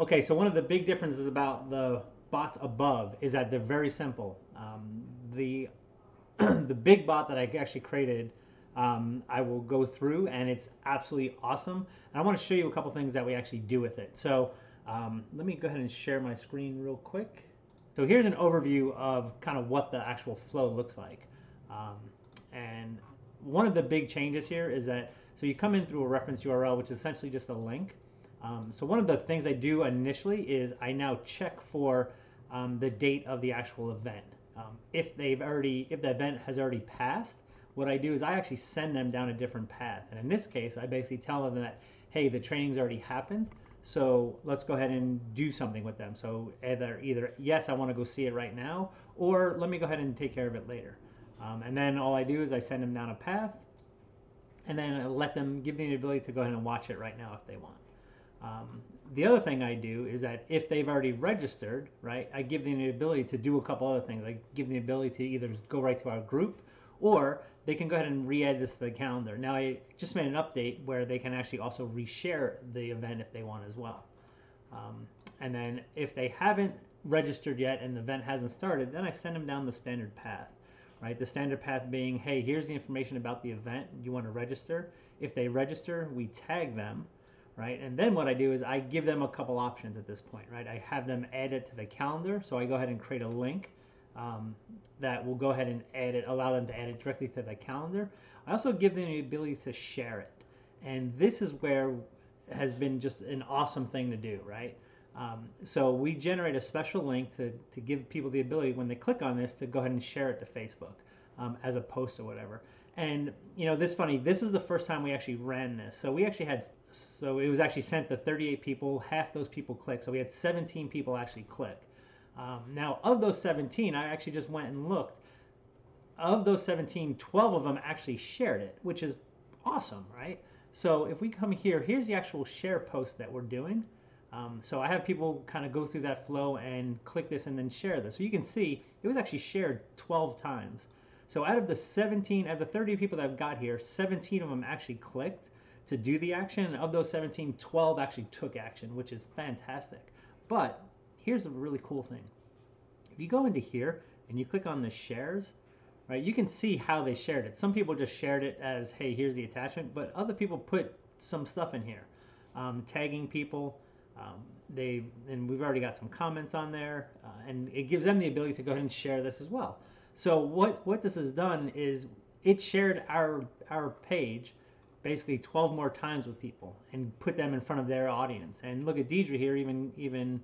Okay, so one of the big differences about the bots above is that they're very simple. The the big bot that I actually created, I will go through, and it's absolutely awesome. And I want to show you a couple things that we actually do with it. So let me go ahead and share my screen real quick. So here's an overview of kind of what the actual flow looks like. Um, and one of the big changes here is that, so you come in through a reference URL, which is essentially just a link. So one of the things I do initially is I now check for the date of the actual event. If the event has already passed, what I do is I actually send them down a different path. And in this case, I basically tell them that, hey, the training's already happened, so let's go ahead and do something with them. So either yes, I want to go see it right now, or let me go ahead and take care of it later. And then all I do is I send them down a path, and then I let them give them the ability to go ahead and watch it right now if they want. The other thing I do is that if they've already registered, right, I give them the ability to do a couple other things. I give them the ability to either go right to our group, or they can go ahead and re-add this to the calendar. Now I just made an update where they can actually also reshare the event if they want as well. And then if they haven't registered yet and the event hasn't started, then I send them down the standard path, right? The standard path being, hey, here's the information about the event. You want to register? If they register, we tag them, right? And then what I do is I give them a couple options at this point, right? I have them add it to the calendar, so I go ahead and create a link that will go ahead and add it, allow them to add it directly to the calendar. I also give them the ability to share it, and this is where has been just an awesome thing to do, right? So we generate a special link to give people the ability when they click on this to go ahead and share it to Facebook as a post or whatever. And this is the first time we actually ran this. So we actually had, so it was actually sent to 38 people, half those people clicked. So we had 17 people actually click. Now of those 17, I actually just went and looked. Of those 17, 12 of them actually shared it, which is awesome, right? So if we come here, here's the actual share post that we're doing. So I have people kind of go through that flow and click this and then share this. So you can see it was actually shared 12 times. So out of the 30 people that I've got here, 17 of them actually clicked to do the action. And of those 17, 12 actually took action, which is fantastic. But here's a really cool thing. If you go into here and you click on the shares, right, you can see how they shared it. Some people just shared it as, hey, here's the attachment, but other people put some stuff in here, tagging people. And we've already got some comments on there, and it gives them the ability to go ahead and share this as well. So what this has done is it shared our page basically 12 more times with people and put them in front of their audience. And look at Deidre here, even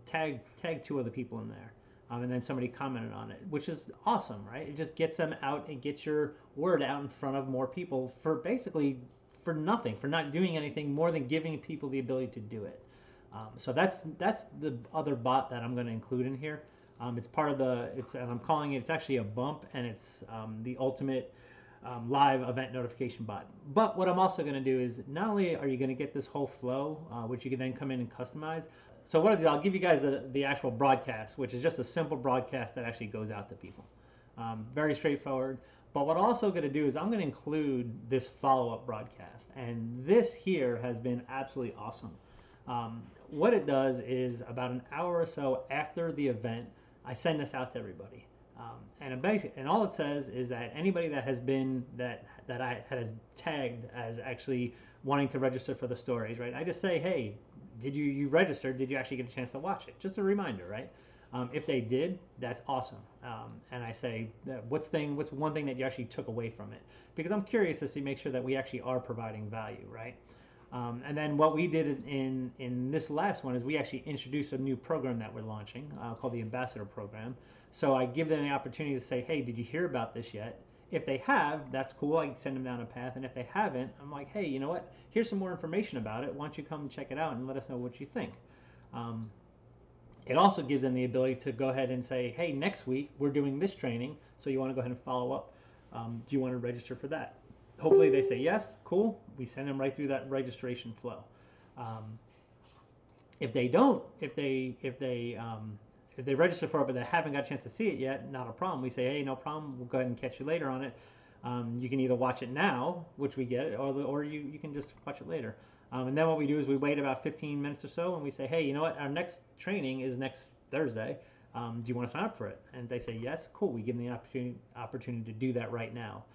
tagged two other people in there. And then somebody commented on it, which is awesome, right? It just gets them out and gets your word out in front of more people for basically for nothing, for not doing anything more than giving people the ability to do it. So that's the other bot that I'm going to include in here. It's part of and I'm calling it, it's actually a bump, and it's the ultimate live event notification bot. But what I'm also going to do is not only are you going to get this whole flow, which you can then come in and customize. So what I'll give you guys the actual broadcast, which is just a simple broadcast that actually goes out to people. Very straightforward. But what I'm also going to do is I'm going to include this follow-up broadcast. And this here has been absolutely awesome. What it does is about an hour or so after the event, I send this out to everybody. And all it says is that anybody that has been, that I has tagged as actually wanting to register for the stories, right? I just say, hey, did you register? Did you actually get a chance to watch it? Just a reminder, right? If they did, that's awesome. And I say, what's one thing that you actually took away from it? Because I'm curious to see, make sure that we actually are providing value, right? And then what we did in this last one is we actually introduced a new program that we're launching called the Ambassador Program. So I give them the opportunity to say, hey, did you hear about this yet? If they have, that's cool. I can send them down a path. And if they haven't, I'm like, hey, you know what? Here's some more information about it. Why don't you come and check it out and let us know what you think? It also gives them the ability to go ahead and say, hey, next week we're doing this training, so you want to go ahead and follow up. Do you want to register for that? Hopefully they say yes, cool. We send them right through that registration flow. If they don't, if they register for it but they haven't got a chance to see it yet, not a problem. We say, hey, no problem. We'll go ahead and catch you later on it. You can either watch it now, which we get, or you can just watch it later. And then what we do is we wait about 15 minutes or so and we say, hey, you know what? Our next training is next Thursday. Do you want to sign up for it? And they say yes. Cool. We give them the opportunity to do that right now.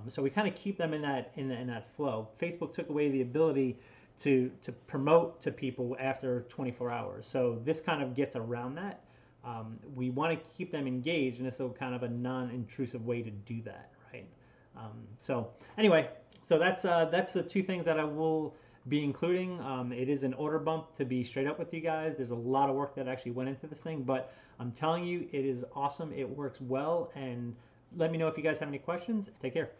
So we kind of keep them in that flow. Facebook took away the ability to promote to people after 24 hours. So this kind of gets around that. We want to keep them engaged, and it's a kind of a non-intrusive way to do that, right? So anyway, so that's the two things that I will be including. It is an order bump, to be straight up with you guys. There's a lot of work that actually went into this thing, but I'm telling you, it is awesome. It works well, and let me know if you guys have any questions. Take care.